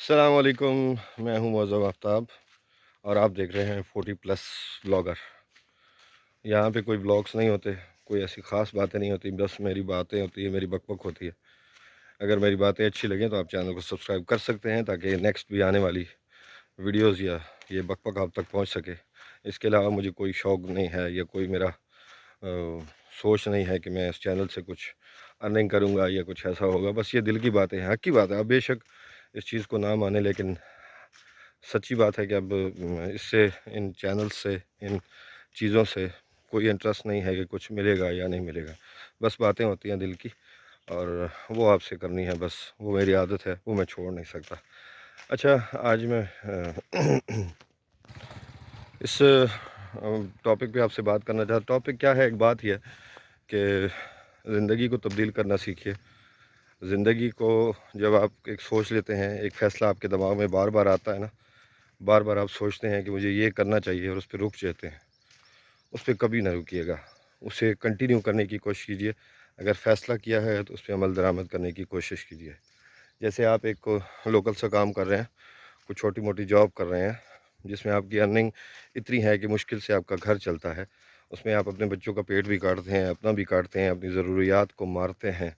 السلام علیکم، میں ہوں معظم آفتاب اور آپ دیکھ رہے ہیں 40+ بلاگر۔ یہاں پہ کوئی بلاگس نہیں ہوتے، کوئی ایسی خاص باتیں نہیں ہوتی، بس میری باتیں ہوتی ہے، میری بک بک ہوتی ہے۔ اگر میری باتیں اچھی لگیں تو آپ چینل کو سبسکرائب کر سکتے ہیں تاکہ نیکسٹ بھی آنے والی ویڈیوز یا یہ بک بک آپ تک پہنچ سکے۔ اس کے علاوہ مجھے کوئی شوق نہیں ہے یا کوئی میرا سوچ نہیں ہے کہ میں اس چینل سے کچھ ارننگ کروں گا یا کچھ ایسا ہوگا۔ بس یہ دل کی باتیں ہیں، حق کی بات ہے۔ اب بے شک اس چیز کو نہ مانے، لیکن سچی بات ہے کہ اب اس سے، ان چینل سے، ان چیزوں سے کوئی انٹرسٹ نہیں ہے کہ کچھ ملے گا یا نہیں ملے گا۔ بس باتیں ہوتی ہیں دل کی اور وہ آپ سے کرنی ہے، بس وہ میری عادت ہے، وہ میں چھوڑ نہیں سکتا۔ اچھا، آج میں اس ٹاپک پہ آپ سے بات کرنا چاہتا ہوں۔ ٹاپک کیا ہے؟ ایک بات یہ ہے کہ زندگی کو تبدیل کرنا سیکھیے۔ زندگی کو جب آپ ایک سوچ لیتے ہیں، ایک فیصلہ آپ کے دماغ میں بار بار آتا ہے نا، بار بار آپ سوچتے ہیں کہ مجھے یہ کرنا چاہیے اور اس پہ رک جاتے ہیں، اس پہ کبھی نہ رکیے گا، اسے کنٹینیو کرنے کی کوشش کیجیے۔ اگر فیصلہ کیا ہے تو اس پہ عمل درآمد کرنے کی کوشش کیجیے۔ جیسے آپ ایک لوکل سا کام کر رہے ہیں، کوئی چھوٹی موٹی جاب کر رہے ہیں جس میں آپ کی ارننگ اتنی ہے کہ مشکل سے آپ کا گھر چلتا ہے، اس میں آپ اپنے بچوں کا پیٹ بھی کاٹتے ہیں، اپنا بھی کاٹتے ہیں، اپنی ضروریات کو مارتے ہیں،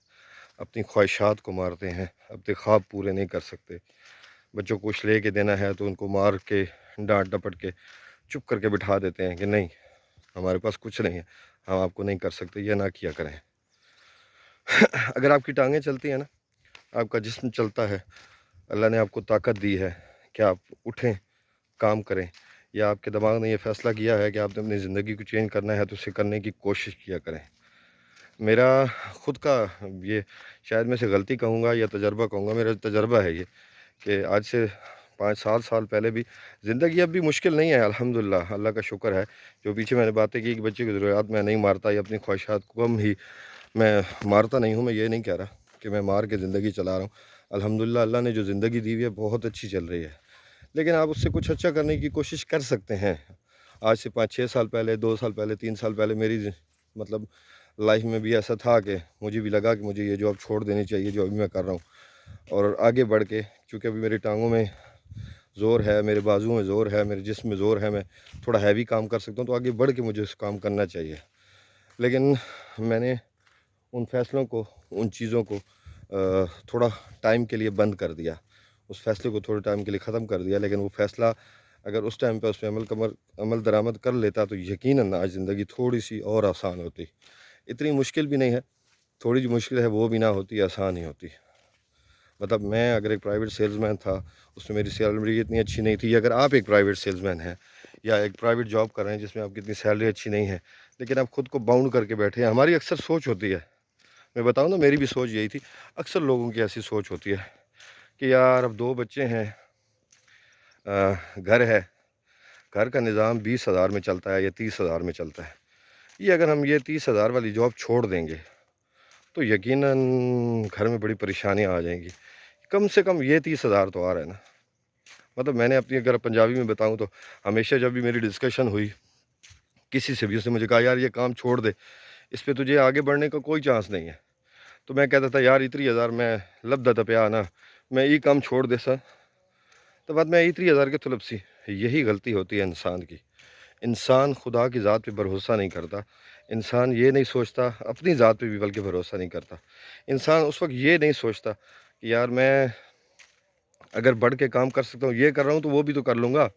اپنی خواہشات کو مارتے ہیں، اپنے خواب پورے نہیں کر سکتے۔ بچوں کو کچھ لے کے دینا ہے تو ان کو مار کے، ڈانٹ ڈپٹ کے، چپ کر کے بٹھا دیتے ہیں کہ نہیں، ہمارے پاس کچھ نہیں ہے، ہم آپ کو نہیں کر سکتے، یہ نہ کیا کریں۔ اگر آپ کی ٹانگیں چلتی ہیں نا، آپ کا جسم چلتا ہے، اللہ نے آپ کو طاقت دی ہے کہ آپ اٹھیں، کام کریں، یا آپ کے دماغ نے یہ فیصلہ کیا ہے کہ آپ نے اپنی زندگی کو چینج کرنا ہے تو اسے کرنے کی کوشش کیا کریں۔ میرا خود کا یہ شاید میں سے غلطی کہوں گا یا تجربہ کہوں گا، میرا تجربہ ہے یہ کہ آج سے 5-7 سال پہلے بھی زندگی اب بھی مشکل نہیں ہے، الحمدللہ، اللہ کا شکر ہے۔ جو پیچھے میں نے باتیں کی کہ بچے کی ضروریات میں نہیں مارتا یا اپنی خواہشات کو کم ہی میں مارتا نہیں ہوں، میں یہ نہیں کہہ رہا کہ میں مار کے زندگی چلا رہا ہوں۔ الحمدللہ اللہ نے جو زندگی دی ہوئی ہے بہت اچھی چل رہی ہے، لیکن آپ اس سے کچھ اچھا کرنے کی کوشش کر سکتے ہیں۔ آج سے 5-6 سال پہلے، 2 سال پہلے، 3 سال پہلے میری مطلب لائف میں بھی ایسا تھا کہ مجھے بھی لگا کہ مجھے یہ جاب چھوڑ دینی چاہیے جو ابھی میں کر رہا ہوں، اور آگے بڑھ کے، چونکہ ابھی میری ٹانگوں میں زور ہے، میرے بازو میں زور ہے، میرے جسم میں زور ہے، میں تھوڑا ہیوی کام کر سکتا ہوں، تو آگے بڑھ کے مجھے اس کام کرنا چاہیے۔ لیکن میں نے ان فیصلوں کو، ان چیزوں کو تھوڑا ٹائم کے لیے بند کر دیا، اس فیصلے کو تھوڑے ٹائم کے لیے ختم کر دیا، لیکن وہ فیصلہ اگر اس ٹائم پہ اس پہ عمل درآمد کر لیتا تو یقیناً آج زندگی تھوڑی سی اور آسان ہوتی۔ اتنی مشکل بھی نہیں ہے، تھوڑی جو مشکل ہے وہ بھی نہ ہوتی، آسان ہی ہوتی۔ مطلب میں اگر ایک پرائیویٹ سیلز مین تھا، اس میں میری سیلری اتنی اچھی نہیں تھی۔ اگر آپ ایک پرائیویٹ سیلز مین ہیں یا ایک پرائیویٹ جاب کر رہے ہیں جس میں آپ کی اتنی سیلری اچھی نہیں ہے، لیکن آپ خود کو باؤنڈ کر کے بیٹھے ہیں، ہماری اکثر سوچ ہوتی ہے، میں بتاؤں نا، میری بھی سوچ یہی تھی، اکثر لوگوں کی ایسی سوچ ہوتی ہے کہ یار اب 2 بچے ہیں، گھر ہے، گھر کا نظام 20,000 میں چلتا ہے یا 30,000 میں چلتا ہے، یہ اگر ہم یہ 30,000 والی جاب چھوڑ دیں گے تو یقیناً گھر میں بڑی پریشانیاں آ جائیں گی۔ کم سے کم یہ 30,000 تو آ رہا ہے نا۔ مطلب میں نے اپنی، اگر پنجابی میں بتاؤں تو ہمیشہ جب بھی میری ڈسکشن ہوئی کسی سے بھی، اس نے مجھے کہا یار یہ کام چھوڑ دے، اس پہ تجھے آگے بڑھنے کا کوئی چانس نہیں ہے، تو میں کہتا تھا یار 30,000 میں لب دا پیا نا، میں یہ کام چھوڑ دے سا تو بعد میں 30,000 کے طلب سی۔ یہی غلطی ہوتی ہے انسان کی۔ انسان خدا کی ذات پہ بھروسہ نہیں کرتا، انسان یہ نہیں سوچتا، اپنی ذات پہ بھی بلکہ بھروسہ نہیں کرتا۔ انسان اس وقت یہ نہیں سوچتا کہ یار میں اگر بڑھ کے کام کر سکتا ہوں، یہ کر رہا ہوں تو وہ بھی تو کر لوں گا،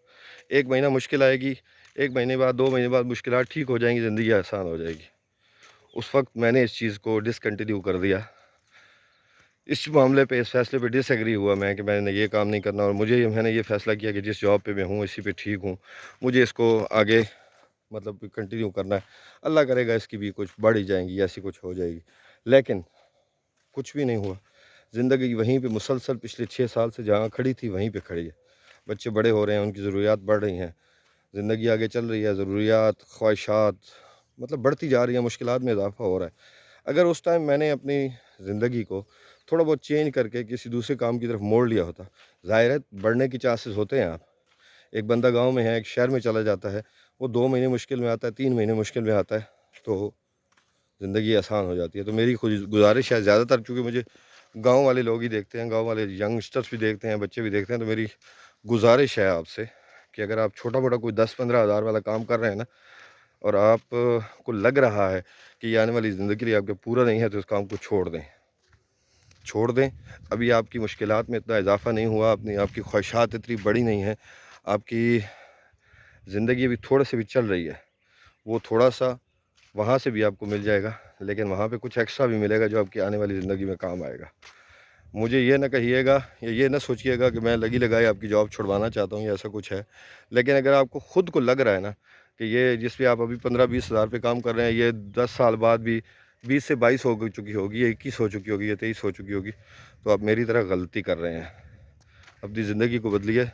1 مہینہ مشکل آئے گی، 1 مہینے بعد، 2 مہینے بعد مشکلات ٹھیک ہو جائیں گی، زندگی آسان ہو جائے گی۔ اس وقت میں نے اس چیز کو ڈسکنٹینیو کر دیا، اس معاملے پہ، اس فیصلے پہ ڈس ایگری ہوا میں کہ میں نے یہ کام نہیں کرنا، اور میں نے یہ فیصلہ کیا کہ جس جاب پہ میں ہوں اسی پہ ٹھیک ہوں، مجھے اس کو آگے مطلب کنٹینیو کرنا ہے۔ اللہ کرے گا اس کی بھی کچھ بڑھ ہی جائیں گی، ایسی کچھ ہو جائے گی، لیکن کچھ بھی نہیں ہوا۔ زندگی وہیں پہ مسلسل پچھلے 6 سال سے جہاں کھڑی تھی وہیں پہ کھڑی ہے۔ بچے بڑے ہو رہے ہیں، ان کی ضروریات بڑھ رہی ہیں، زندگی آگے چل رہی ہے، ضروریات، خواہشات مطلب بڑھتی جا رہی ہیں، مشکلات میں اضافہ ہو رہا ہے۔ اگر اس ٹائم میں نے اپنی زندگی کو تھوڑا بہت چینج کر کے کسی دوسرے کام کی طرف موڑ لیا ہوتا، ظاہر ہے بڑھنے کی چانسز ہوتے ہیں۔ آپ ایک بندہ گاؤں میں ہے، ایک شہر میں چلا جاتا ہے، وہ 2 مہینے مشکل میں آتا ہے، 3 مہینے مشکل میں آتا ہے، تو زندگی آسان ہو جاتی ہے۔ تو میری خود گزارش ہے، زیادہ تر چونکہ مجھے گاؤں والے لوگ ہی دیکھتے ہیں، گاؤں والے ینگسٹرس بھی دیکھتے ہیں، بچے بھی دیکھتے ہیں. تو میری گزارش ہے آپ سے کہ اگر آپ چھوٹا موٹا کوئی 10-15 ہزار والا کام کر رہے ہیں نا، اور آپ کو لگ رہا ہے کہ یہ آنے والی زندگی کے لیے آپ کے پورا نہیں ہے، تو اس کام کو چھوڑ دیں. ابھی آپ کی مشکلات میں اتنا اضافہ نہیں ہوا، آپ کی خواہشات اتنی بڑی نہیں ہیں، آپ کی زندگی ابھی تھوڑے سے بھی چل رہی ہے. وہ تھوڑا سا وہاں سے بھی آپ کو مل جائے گا، لیکن وہاں پہ کچھ ایکسٹرا بھی ملے گا جو آپ کی آنے والی زندگی میں کام آئے گا. مجھے یہ نہ کہیے گا یا یہ نہ سوچیے گا کہ میں لگی لگائی آپ کی جاب چھڑوانا چاہتا ہوں یا ایسا کچھ ہے. لیکن اگر آپ کو خود کو لگ رہا ہے نا کہ یہ جس پہ آپ ابھی 15-20 ہزار پہ کام کر رہے ہیں، یہ 10 سال بعد بھی 20 سے 22 ہو چکی ہوگی، یا 21 ہو چکی ہوگی، یا 23 ہو چکی ہوگی، تو آپ میری طرح غلطی کر رہے ہیں. اپنی زندگی کو بدلیے،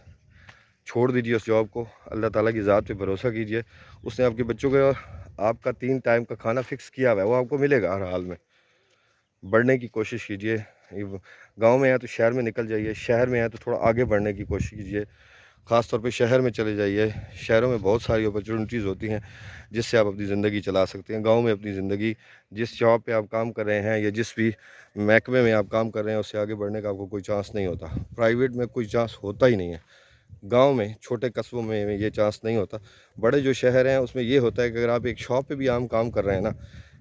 چھوڑ دیجیے اس جاب کو، اللہ تعالیٰ کی ذات پہ بھروسہ کیجیے. اس نے آپ کے بچوں کو آپ کا 3 ٹائم کا کھانا فکس کیا ہوا ہے، وہ آپ کو ملے گا ہر حال میں. بڑھنے کی کوشش کیجیے. گاؤں میں ہے تو شہر میں نکل جائیے، شہر میں ہے تو تھوڑا آگے بڑھنے کی کوشش کیجیے. خاص طور پہ شہر میں چلے جائیے. شہروں میں بہت ساری اپرچونیٹیز ہوتی ہیں جس سے آپ اپنی زندگی چلا سکتے ہیں. گاؤں میں اپنی زندگی، جس جاب پہ آپ کام کر رہے ہیں یا جس بھی محکمے میں آپ کام کر رہے ہیں، اس سے آگے بڑھنے کا آپ کو کوئی چانس نہیں ہوتا. پرائیویٹ میں کوئی چانس ہوتا ہی نہیں ہے. گاؤں میں، چھوٹے قصبوں میں یہ چانس نہیں ہوتا. بڑے جو شہر ہیں اس میں یہ ہوتا ہے کہ اگر آپ ایک شاپ پہ بھی کام کر رہے ہیں نا،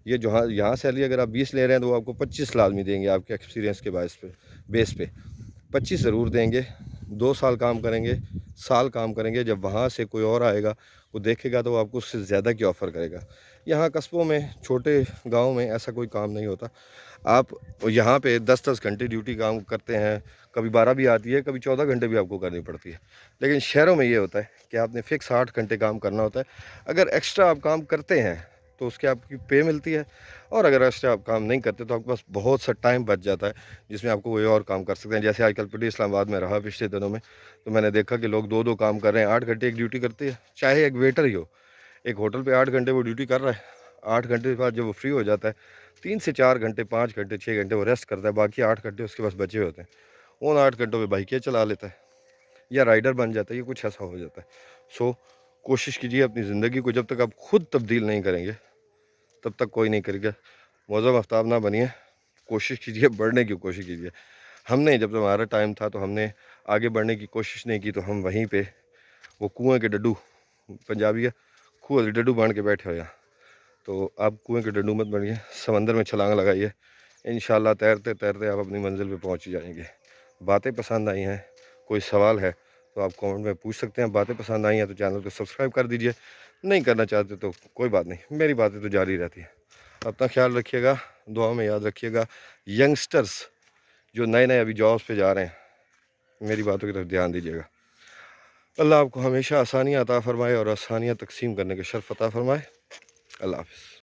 یہ جو یہاں سیلری اگر آپ 20 لے رہے ہیں تو وہ آپ کو 25 لازمی دیں گے آپ کے ایکسپیرینس کے بیس پہ. 25 ضرور دیں گے. 2 سال کام کریں گے، سال کام کریں گے. جب وہاں سے کوئی اور آئے گا، وہ دیکھے گا تو وہ آپ کو اس سے زیادہ کی آفر کرے گا. یہاں قصبوں میں، چھوٹے گاؤں میں ایسا کوئی کام نہیں ہوتا. آپ یہاں پہ 10-10 گھنٹے ڈیوٹی کام کرتے ہیں، کبھی 12 بھی آتی ہے، کبھی 14 گھنٹے بھی آپ کو کرنی پڑتی ہے. لیکن شہروں میں یہ ہوتا ہے کہ آپ نے فکس 8 گھنٹے کام کرنا ہوتا ہے. اگر ایکسٹرا آپ کام کرتے ہیں تو اس کے آپ کی پے ملتی ہے، اور اگر ایکسٹرا آپ کام نہیں کرتے تو آپ کے پاس بہت سا ٹائم بچ جاتا ہے جس میں آپ کو کوئی اور کام کر سکتے ہیں. جیسے آج کل پٹی اسلام آباد میں رہا پچھلے دنوں میں، تو میں نے دیکھا کہ لوگ 2 کام کر رہے ہیں. 8 گھنٹے ایک ڈیوٹی کرتے ہیں، چاہے ایک ویٹر ہی ہو. ایک ہوٹل پہ 8 گھنٹے وہ ڈیوٹی کر رہا ہے، 8 گھنٹے کے بعد جب وہ فری ہو جاتا ہے، 3 سے 4 گھنٹے، 5 گھنٹے، 6 گھنٹے وہ ریسٹ کرتا ہے. باقی 8 گھنٹے اس کے پاس بچے ہوتے ہیں. ان 8 گھنٹوں میں بائکیں چلا لیتا ہے یا رائڈر بن جاتا ہے، یہ کچھ ایسا ہو جاتا ہے. سو کوشش کیجیے اپنی زندگی کو، جب تک آپ خود تبدیل نہیں کریں گے تب تک کوئی نہیں کرے گا. موزم آفتاب نہ بنیے، کوشش کیجیے، بڑھنے کی کوشش کیجیے. ہم نے جب ہمارا ٹائم تھا تو ہم نے آگے بڑھنے کی کوشش نہیں کی، تو ہم وہیں پہ وہ کنویں کے ڈڈو، پنجابی ہے، کنویں کے ڈڈو بن کے بیٹھے ہوئے ہیں. تو آپ کنویں کے ڈڈو مت بنیے، سمندر میں چھلانگ لگائیے. انشاءاللہ تیرتے تیرتے آپ اپنی منزل پہ پہنچ جائیں گے. باتیں پسند آئی ہیں، کوئی سوال ہے تو آپ کامنٹ میں پوچھ سکتے ہیں. باتیں پسند آئی ہیں تو چینل کو سبسکرائب کر دیجئے. نہیں کرنا چاہتے تو کوئی بات نہیں، میری باتیں تو جاری رہتی ہیں. اپنا خیال رکھیے گا، دعا میں یاد رکھیے گا. ینگسٹرز جو نئے ابھی جابس پہ جا رہے ہیں، میری باتوں کی طرف دھیان دیجیے گا. اللہ آپ کو ہمیشہ آسانیاں عطا فرمائے اور آسانیاں تقسیم کرنے کے شرف عطا فرمائے. اللہ حافظ.